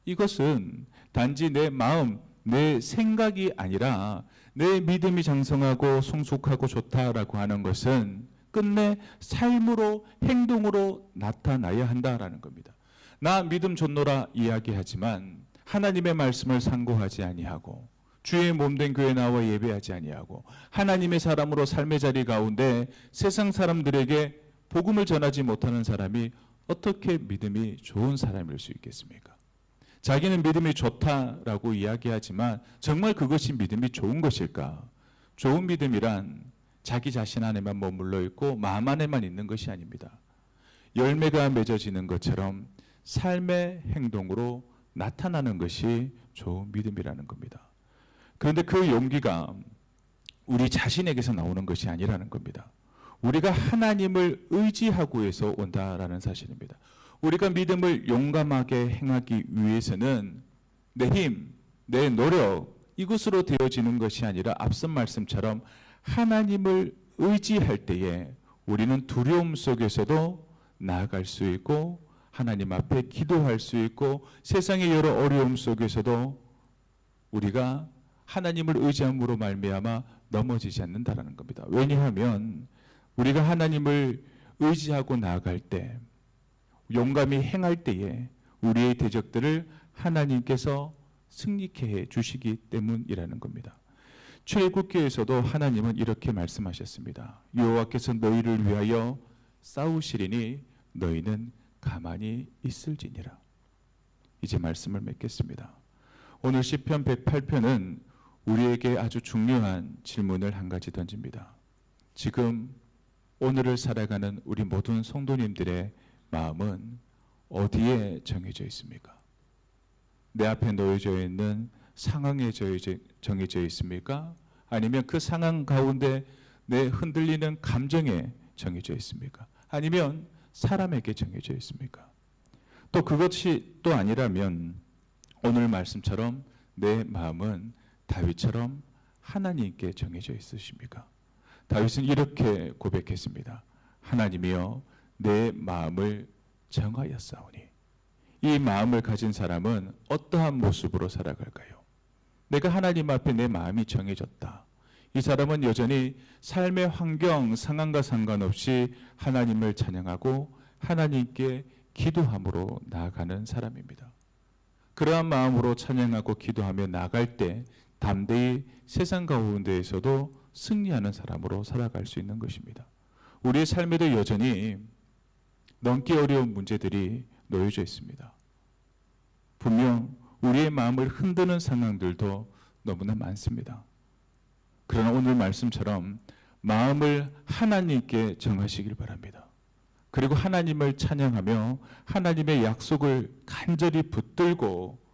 이것은 단지 내 마음, 내 생각이 아니라 내 믿음이 장성하고 성숙하고 좋다라고 하는 것은 끝내 삶으로, 행동으로 나타나야 한다라는 겁니다. 나 믿음 좋노라 이야기하지만 하나님의 말씀을 상고하지 아니하고 주의 몸된 교회 나와 예배하지 아니하고 하나님의 사람으로 삶의 자리 가운데 세상 사람들에게 복음을 전하지 못하는 사람이 어떻게 믿음이 좋은 사람일 수 있겠습니까? 자기는 믿음이 좋다라고 이야기하지만 정말 그것이 믿음이 좋은 것일까? 좋은 믿음이란 자기 자신 안에만 머물러 있고 마음 안에만 있는 것이 아닙니다. 열매가 맺어지는 것처럼 삶의 행동으로 나타나는 것이 좋은 믿음이라는 겁니다. 그런데 그 용기가 우리 자신에게서 나오는 것이 아니라는 겁니다. 우리가 하나님을 의지하고 해서 온다라는 사실입니다. 우리가 믿음을 용감하게 행하기 위해서는 내 힘, 내 노력 이것으로 되어지는 것이 아니라 앞선 말씀처럼 하나님을 의지할 때에 우리는 두려움 속에서도 나아갈 수 있고 하나님 앞에 기도할 수 있고 세상의 여러 어려움 속에서도 우리가 하나님을 의지함으로 말미암아 넘어지지 않는다라는 겁니다. 왜냐하면 우리가 하나님을 의지하고 나아갈 때 용감히 행할 때에 우리의 대적들을 하나님께서 승리케 해 주시기 때문이라는 겁니다. 출애굽기에서도 하나님은 이렇게 말씀하셨습니다. 여호와께서 너희를 위하여 싸우시리니 너희는 가만히 있을지니라. 이제 말씀을 맺겠습니다. 오늘 시편 108편은 우리에게 아주 중요한 질문을 한 가지 던집니다. 지금 오늘을 살아가는 우리 모든 성도님들의 마음은 어디에 정해져 있습니까? 내 앞에 놓여져 있는 상황에 정해져 있습니까? 아니면 그 상황 가운데 내 흔들리는 감정에 정해져 있습니까? 아니면 사람에게 정해져 있습니까? 또 그것이 또 아니라면 오늘 말씀처럼 내 마음은 다윗처럼 하나님께 정해져 있으십니까? 다윗은 이렇게 고백했습니다. 하나님이여 내 마음을 정하였사오니. 이 마음을 가진 사람은 어떠한 모습으로 살아갈까요? 내가 하나님 앞에 내 마음이 정해졌다. 이 사람은 여전히 삶의 환경, 상황과 상관없이 하나님을 찬양하고 하나님께 기도함으로 나아가는 사람입니다. 그러한 마음으로 찬양하고 기도하며 나아갈 때 담대히 세상 가운데에서도 승리하는 사람으로 살아갈 수 있는 것입니다. 우리의 삶에도 여전히 넘기 어려운 문제들이 놓여져 있습니다. 분명 우리의 마음을 흔드는 상황들도 너무나 많습니다. 그러나 오늘 말씀처럼 마음을 하나님께 정하시길 바랍니다. 그리고 하나님을 찬양하며 하나님의 약속을 간절히 붙들고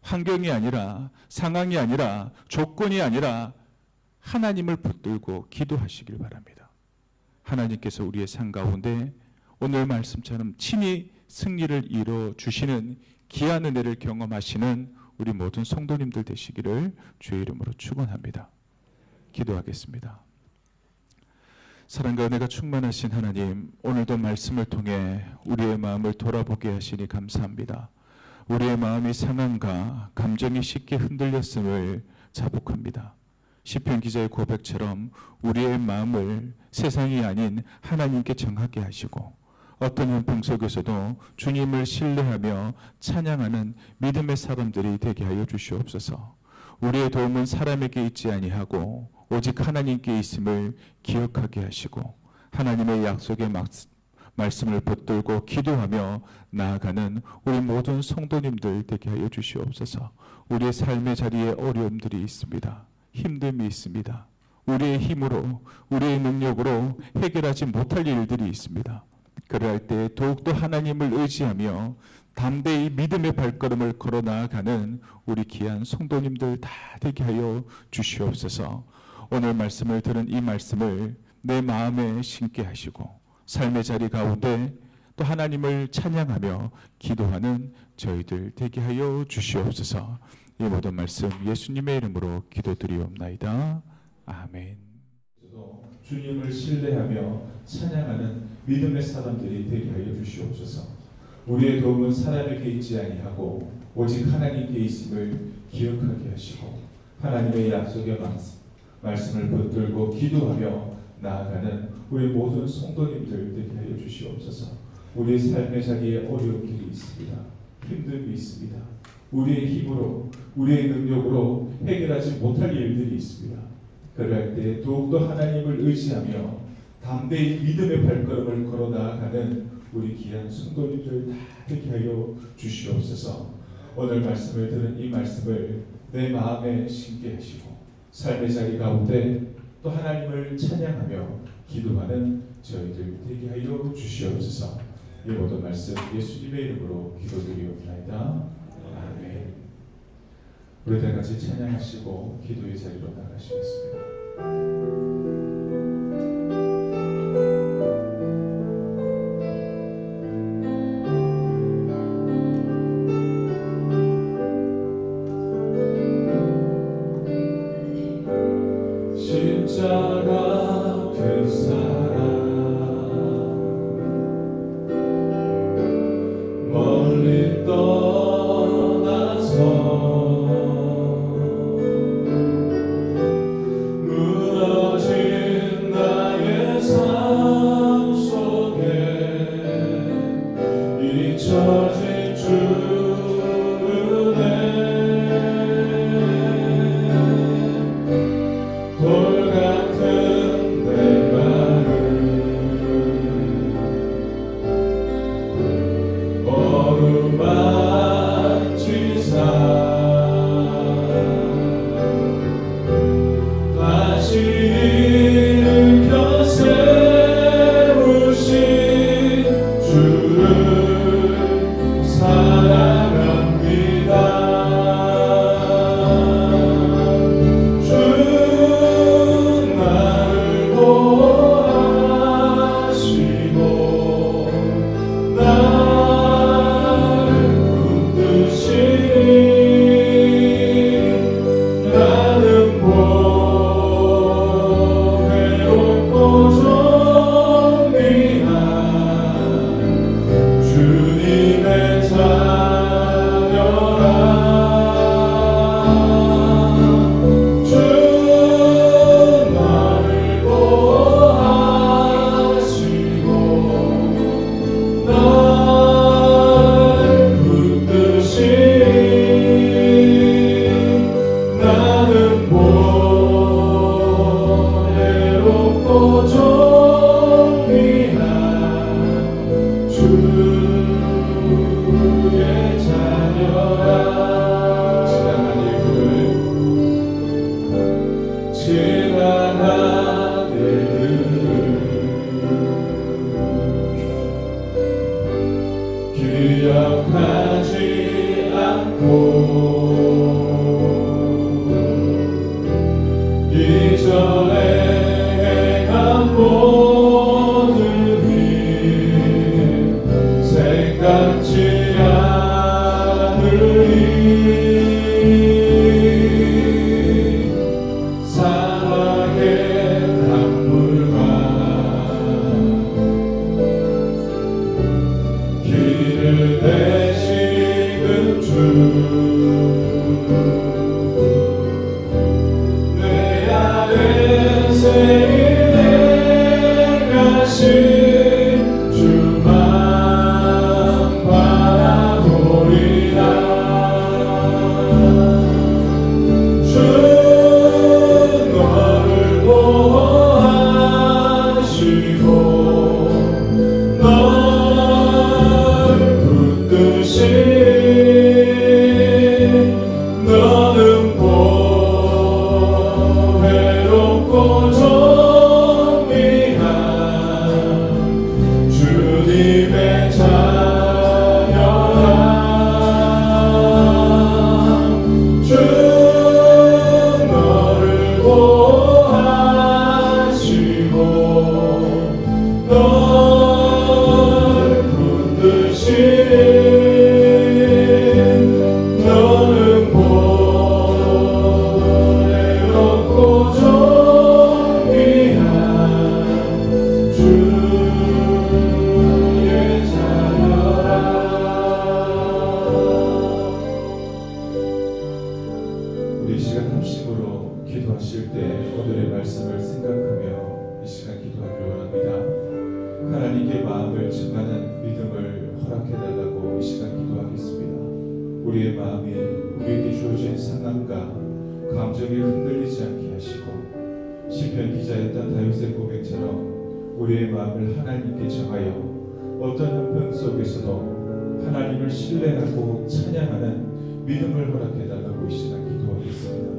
환경이 아니라 상황이 아니라 조건이 아니라 하나님을 붙들고 기도하시길 바랍니다. 하나님께서 우리의 삶 가운데 오늘 말씀처럼 친히 승리를 이루어 주시는 귀한 은혜를 경험하시는 우리 모든 성도님들 되시기를 주의 이름으로 축원합니다. 기도하겠습니다. 사랑과 은혜가 충만하신 하나님, 오늘도 말씀을 통해 우리의 마음을 돌아보게 하시니 감사합니다. 우리의 마음이 상황과 감정이 쉽게 흔들렸음을 자복합니다. 시편 기자의 고백처럼 우리의 마음을 세상이 아닌 하나님께 정하게 하시고 어떤 형편 속에서도 주님을 신뢰하며 찬양하는 믿음의 사람들이 되게 하여 주시옵소서. 우리의 도움은 사람에게 있지 아니하고 오직 하나님께 있음을 기억하게 하시고 하나님의 약속의 말씀을 붙들고 기도하며 나아가는 우리 모든 성도님들 되게 하여 주시옵소서. 우리의 삶의 자리에 어려움들이 있습니다. 힘듦이 있습니다. 우리의 힘으로 우리의 능력으로 해결하지 못할 일들이 있습니다. 그럴 때 더욱더 하나님을 의지하며 담대히 믿음의 발걸음을 걸어 나아가는 우리 귀한 성도님들 다 되게 하여 주시옵소서. 오늘 말씀을 들은 이 말씀을 내 마음에 심게 하시고 삶의 자리 가운데 또 하나님을 찬양하며 기도하는 저희들 되게 하여 주시옵소서. 이 모든 말씀 예수님의 이름으로 기도드리옵나이다. 아멘. 주님을 신뢰하며 찬양하는 믿음의 사람들이 되게 하여 주시옵소서. 우리의 도움은 사람에게 있지 아니하고 오직 하나님께 있음을 기억하게 하시고 하나님의 약속의 말씀을 붙들고 기도하며 나아가는 우리 모든 성도님들 되게 하여 주시옵소서. 우리의 삶의 자리에 어려운 길이 있습니다. 힘듦이 있습니다. 우리의 힘으로 우리의 능력으로 해결하지 못할 일들이 있습니다. 그럴 때 더욱더 하나님을 의지하며 담대히 믿음의 발걸음을 걸어 나아가는 우리 귀한 성도님들 다 되게 하여 주시옵소서. 오늘 말씀을 들은 이 말씀을 내 마음에 심게 하시고 삶의 자리 가운데 또 하나님을 찬양하며 기도하는 저희들 되게 하여 주시옵소서. 이 모든 말씀 예수님의 이름으로 기도드리옵나이다. 아멘. 우리 다 같이 찬양하시고 기도의 자리로 나가시겠습니다. 십자가 그 사랑 멀리 떠나서 무너진 나의 삶 속에 잊혀진 주의 돌 같은 내 마음 어루만지사 다시 일으켜 세우신 주를 사랑합니다. 기억하지 않고 이전에 행한 모든 일 생각지 않으리 사랑의 강물과 길을 내시는 주 내 안에 새일 행하신 주만 바라보리라 주 너를 보호하시고 널 붙들시리 마음과 감정이 흔들리지 않게 하시고 시편 기자였던 다윗의 고백처럼 우리의 마음을 하나님께 정하여 어떤 형편 속에서도 하나님을 신뢰하고 찬양하는 믿음을 허락해달라고 이 시간 기도하겠습니다.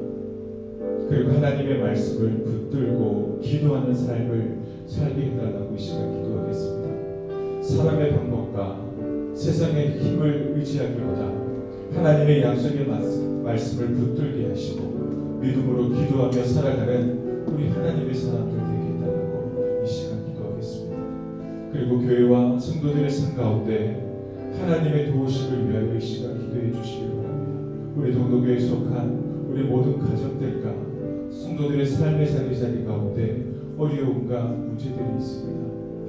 그리고 하나님의 말씀을 붙들고 기도하는 삶을 살게 해달라고 이 시간 기도하겠습니다. 사람의 방법과 세상의 힘을 의지하기보다 하나님의 약속의 말씀을 붙들게 하시고 믿음으로 기도하며 살아가는 우리 하나님의 사람들 되게 해달라고 이 시간 기도하겠습니다. 그리고 교회와 성도들의 삶 가운데 하나님의 도우심을 위하여 이 시간 기도해 주시기 바랍니다. 우리 동도교회에 속한 우리 모든 가정들과 성도들의 삶의 자리 가운데 어려움과 문제들이 있습니다.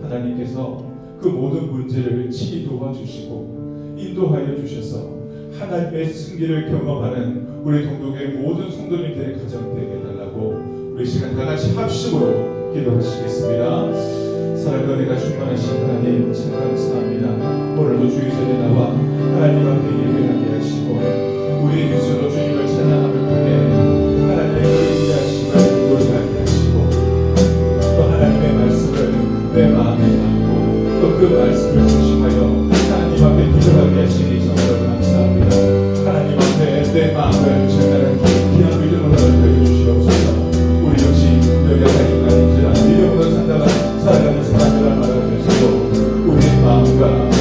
하나님께서 그 모든 문제를 친히 도와주시고 인도하여 주셔서 하나님의 승리를 경험하는 우리 동독의 모든 성도님들의 가정 되게 해달라고 우리 시간 다 같이 합심으로 기도하시겠습니다. 사랑과 은혜가 충만하신 하나님 참 감사합니다. 오늘도 주의 전에 나와 하나님 앞에 예배하게 하시고 우리의 입술로 주님을 찬양함을 통해 하나님의 의지하심을 노래하게 하시고 또 하나님의 말씀을 내 마음에 담고 또 그 말씀을 중심하여 하나님 앞에 기도하게 하시니 정말 감사합니다. 하나님 앞에 내 마음을 전하는 귀한 믿음을 허락하여 주시옵소서. 우리 역시 여기 하나님과 믿음으로 산다가 살아가는 사람이라 말하면서도 우리의 마음과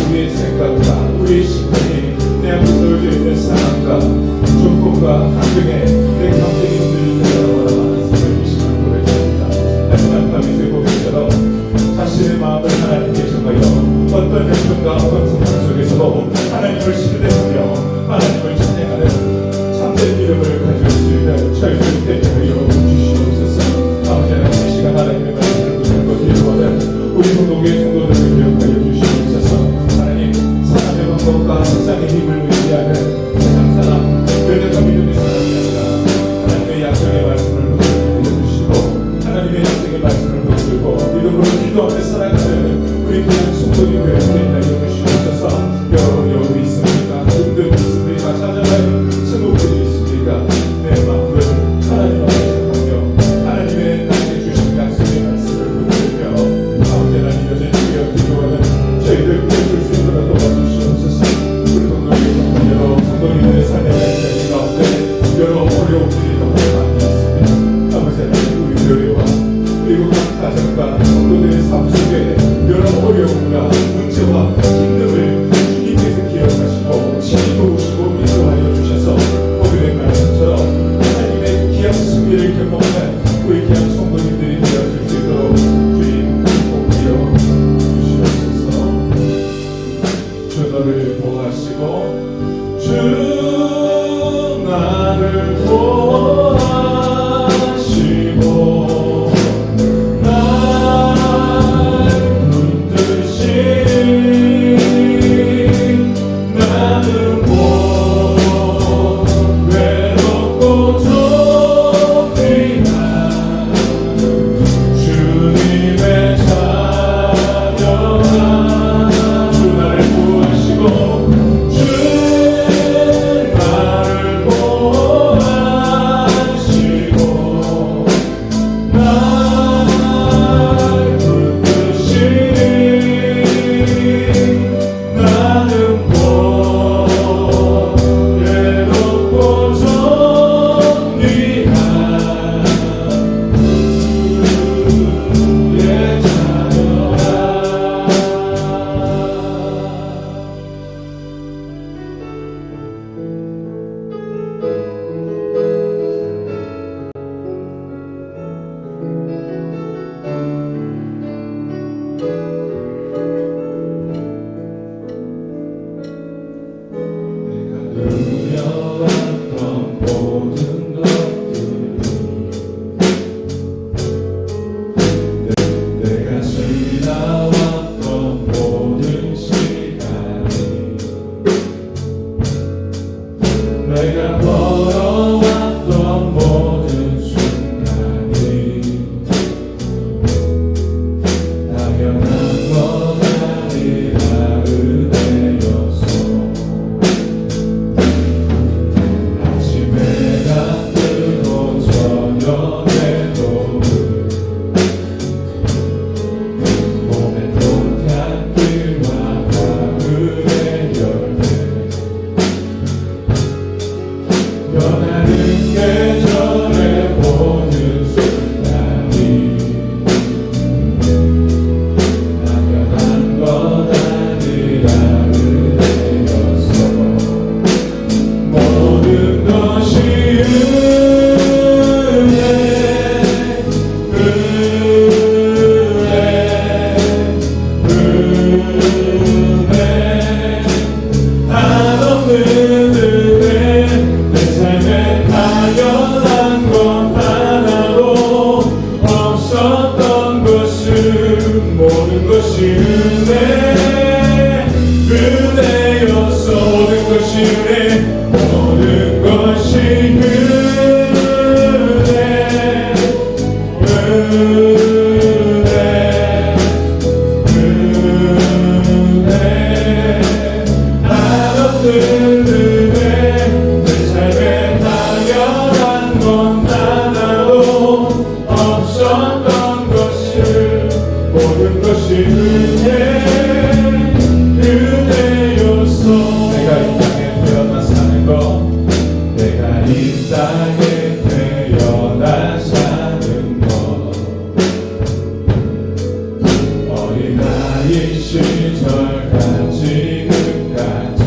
우리의 생각과 우리의 심령이 내 앞에 놓여져 있는 상황과 조건과 환경에 내 감정이 흔들릴 때가 많은 삶을 이 시간 고백합니다. 하지만 다윗의 고백처럼 자신의 마음을 하나님께 정하여 어떤 형편과 어떤 상황 속에서도 하나님을 신뢰하며 하나님을 찬양하는 참된 믿음을 가질 수 있는 저희들 되게 하여 주시옵소서. 아버지 하나님 이 시간 하나님의 말씀을 붙들고 기도하는 우리 성도교회 성도들을 기억하여 주시옵소서. 하나님 사람의 방법과 세상의 힘을 의지하는 세상 사람 연약한 믿음의 사람이 아니라 하나님의 약속의 말씀을 붙들게 해주시고 하나님의 약속의 말씀을 붙들고 믿음으로 기도하며 살아가는 우리 그냥 성도님들 되게 하여 주시옵소서. 여러분 있습니까? 힘든 있습니까? 찾아가는 친구들이 있습니까? 내 마음을 하나님 앞에 전하며 하나님의 나에게 주신 약속의 말씀을 붙들며 아버지 하나님 여전히 주여 기도하는 저희들 깨줄 수 있도록 도와주시옵소서. 우리 동료의 여러 성도님들의 삶의 자리 가운데 여러 어려움들이 너무 많이 있습니다. 아버지 하나님 우리 교회와 그리고 각 가정과 성도들의 삶 속에 여러 어려움과 문제와 힘듦을 주님께서 기억하시고 친히 도우시고 인도하여 주셔서 오늘의 말씀처럼 하나님의 귀한 승리를 경험한 우리 귀한 성도님들이 되어줄 수 있도록 주님 복되어 주시옵소서. 주 너를 보호하시고 주 나를 보호하시고 주 나를 보호하시고 것이 은혜 모든 것이 은혜 한없는 은혜 내 삶에 당연한 건 하나도 없었던 것을 모든 것이 은혜였어. 내가 이 땅에 태어나 사는 것 내가 이 땅에 태어나 사는 것 어린아이 시절까지 끝까지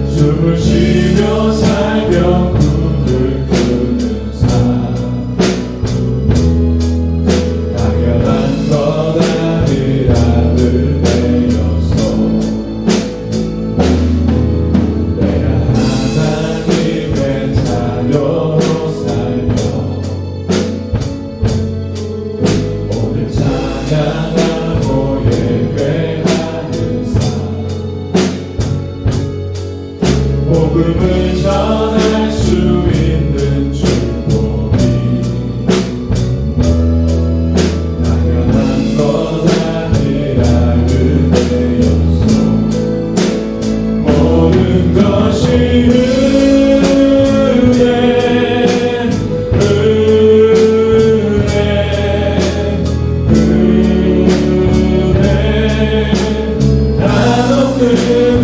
숨을 쉬며 살며 꿈을 꾸는 삶 당연한 것 아니라 은혜였어. 내가 하나님의 자녀로 살며 오늘 찬양하고 예배하는 삶 복음을 전할 수 있는 축복이 당연한 것 아니라 은혜였어. 모든 것이 한없는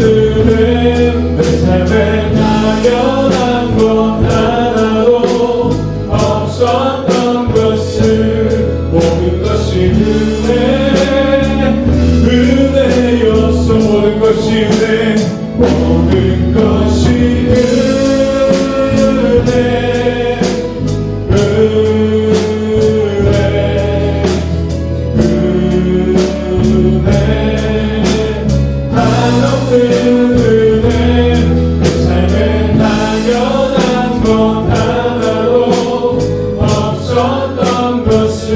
은혜 내 삶에 당연한 것 하나도 없었던 것을 모든 것이 은혜였어. 모든 것이 은혜 모든 것이 한없는 은혜 내 삶에 당연한 것 하나도 없었던 것을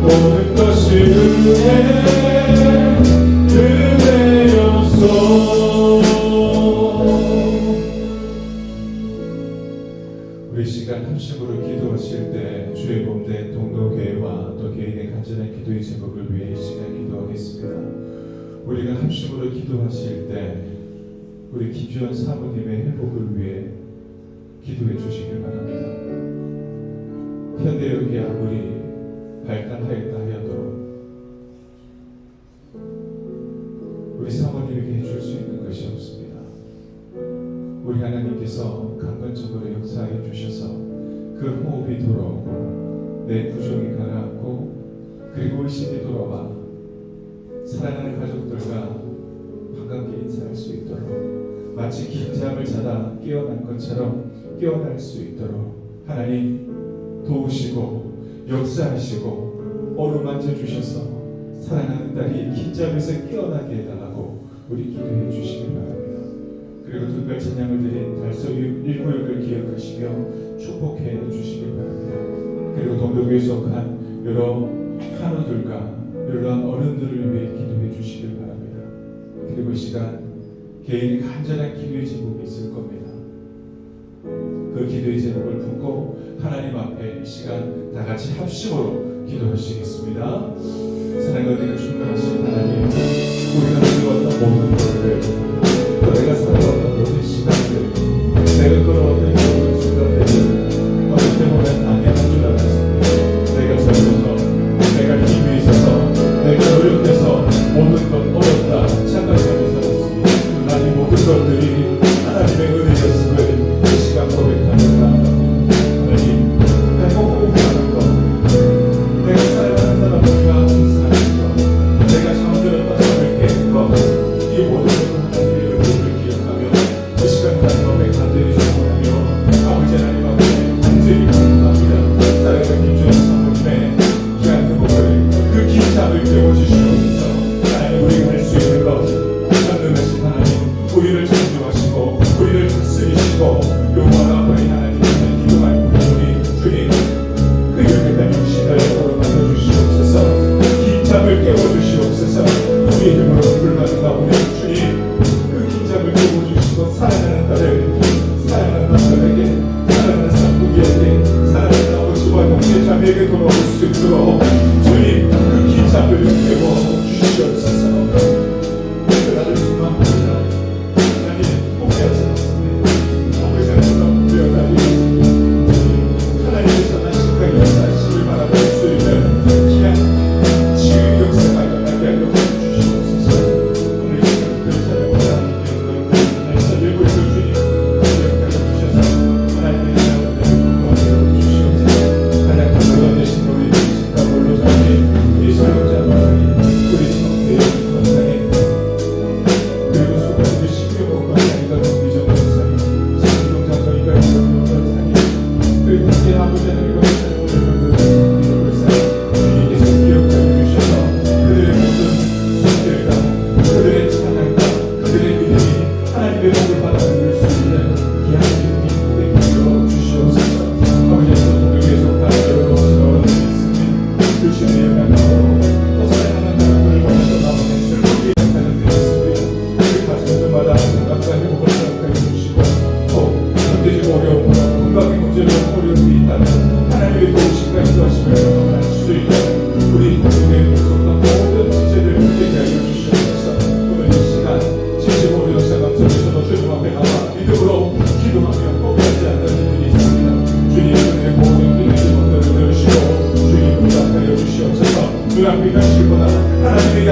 모든 것이 은혜였어. 우리 시간 함심으로 기도하실 때 주의 몸된 동로교회와 또 개인의 간절한 기도의 제목을 위해 이 시간 기도하겠습니다. 우리가 함심으로 기도하실 때 우리 김주현 사모님의 회복을 위해 기도해 주시길 바랍니다. 현대역이 아무리 발달하였다 하여도 우리 사모님에게 해줄 수 있는 것이 없습니다. 우리 하나님께서 강건적으로 역사해 주셔서 그 호흡이 돌아오고 내 부종이 가라앉고 그리고 의식이 돌아와 사랑하는 가족들과 반갑게 인사할 수 있도록 마치 긴 잠을 자다 깨어난 것처럼 깨어날 수 있도록 하나님 도우시고 역사하시고 어루만져 주셔서 사랑하는 딸이 긴 잠에서 깨어나게 해달라고 우리 기도해 주시길 바랍니다. 그리고 특별 찬양을 드린 달서 1구역을 기억하시며 축복해 주시길 바랍니다. 그리고 동료교에 속한 여러 한우들과 이러한 어른들을 위해 기도해 주시길 바랍니다. 그리고 이 시간 개인의 간절한 기도의 제목이 있을 겁니다. 그 기도의 제목을 품고 하나님 앞에 이 시간 다 같이 합심으로 기도하시겠습니다. 사랑과 은혜가 충만하신 하나님, 우리가 살아왔던 모든 것들, 또 내가 살아왔던 모든 시간들, 내가 걸어왔던 모든 순간들을 어느 때 보면 당연한 줄 알았습니다. 내가 젊어서 내가 힘이 있어서 내가 노력해서 모든 것 어렵다 생각하고 살았습니다. 그러나 이 모든 것들이 하나님의 은혜였음을 이 시간 고백합니다. 하나님, 내가 호흡하는 것, 내가 사랑하는 사람들과 사는 것, 내가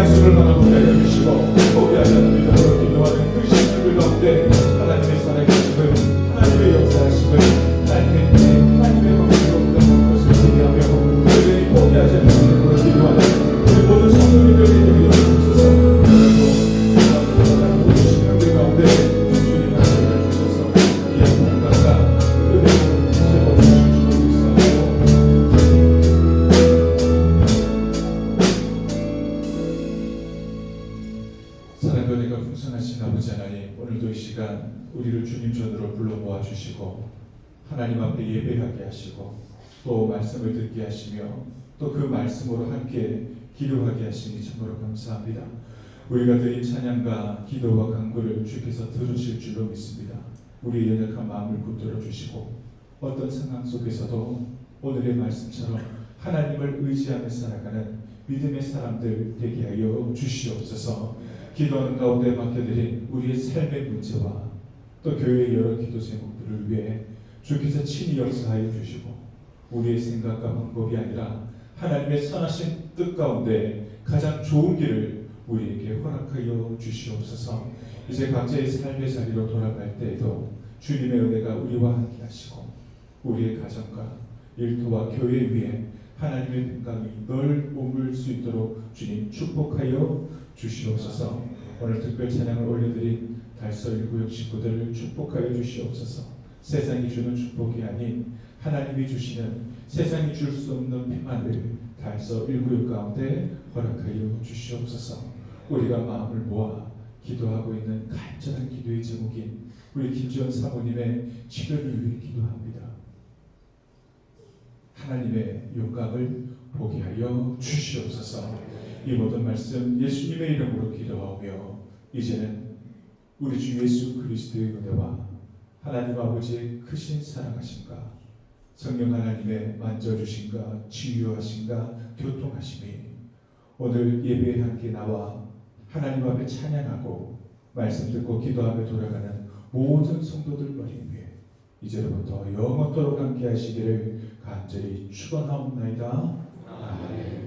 말씀을 바라보게 하여 주시고 포기하지 않는 믿음으로 기도하는 그 신들 가운데 하나님의 살아계심을, 하나님의 역사하심을, 하나님의 은혜, 하나님의 방식으로 묻어놓은 것을 기대하며 여전히 포기하지 않는 믿음으로 기도하는 우리 모든 성도님들이 되게 주옵소서. 오늘도 우리 신령들 가운데 주님 말씀을 주셔서 이 영광과 은혜로 채워주실 줄 믿사오며 사랑과 은혜가 풍성하신 아버지 하나님, 오늘도 이 시간 우리를 주님 전으로 불러 모아주시고 하나님 앞에 예배하게 하시고 또 말씀을 듣게 하시며 또 그 말씀으로 함께 기도하게 하시니 참으로 감사합니다. 우리가 드린 찬양과 기도와 간구를 주께서 들으실 줄로 믿습니다. 우리의 연약한 마음을 붙들어 주시고 어떤 상황 속에서도 오늘의 말씀처럼 하나님을 의지하며 살아가는 믿음의 사람들 되게 하여 주시옵소서. 기도하는 가운데 맡겨드린 우리의 삶의 문제와 또 교회의 여러 기도 제목들을 위해 주께서 친히 역사하여 주시고 우리의 생각과 방법이 아니라 하나님의 선하신 뜻 가운데 가장 좋은 길을 우리에게 허락하여 주시옵소서. 이제 각자의 삶의 자리로 돌아갈 때에도 주님의 은혜가 우리와 함께 하시고 우리의 가정과 일터와 교회 위에 하나님의 평강이 늘 머물 수 있도록 주님 축복하여 주시옵소서. 오늘 특별 찬양을 올려드린 달서 1구역 식구들을 축복하여 주시옵소서. 세상이 주는 축복이 아닌 하나님이 주시는 세상이 줄 수 없는 평안을 달서 1구역 가운데 허락하여 주시옵소서. 우리가 마음을 모아 기도하고 있는 간절한 기도의 제목인 우리 김지원 사모님의 치료를 위해 기도합니다. 하나님의 영광을 보게 하여 주시옵소서. 이 모든 말씀 예수님의 이름으로 기도하며 이제는 우리 주 예수 그리스도의 은혜와 하나님 아버지의 크신 사랑하심과 성령 하나님의 만져주심과 치유하심과 교통하심이 오늘 예배에 함께 나와 하나님 앞에 찬양하고 말씀 듣고 기도하며 돌아가는 모든 성도들 머리 위에 이제로부터 영원토록 함께 하시기를 간절히 축원하옵나이다. 아멘.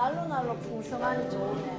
날로 날로 풍성하니 좋으네.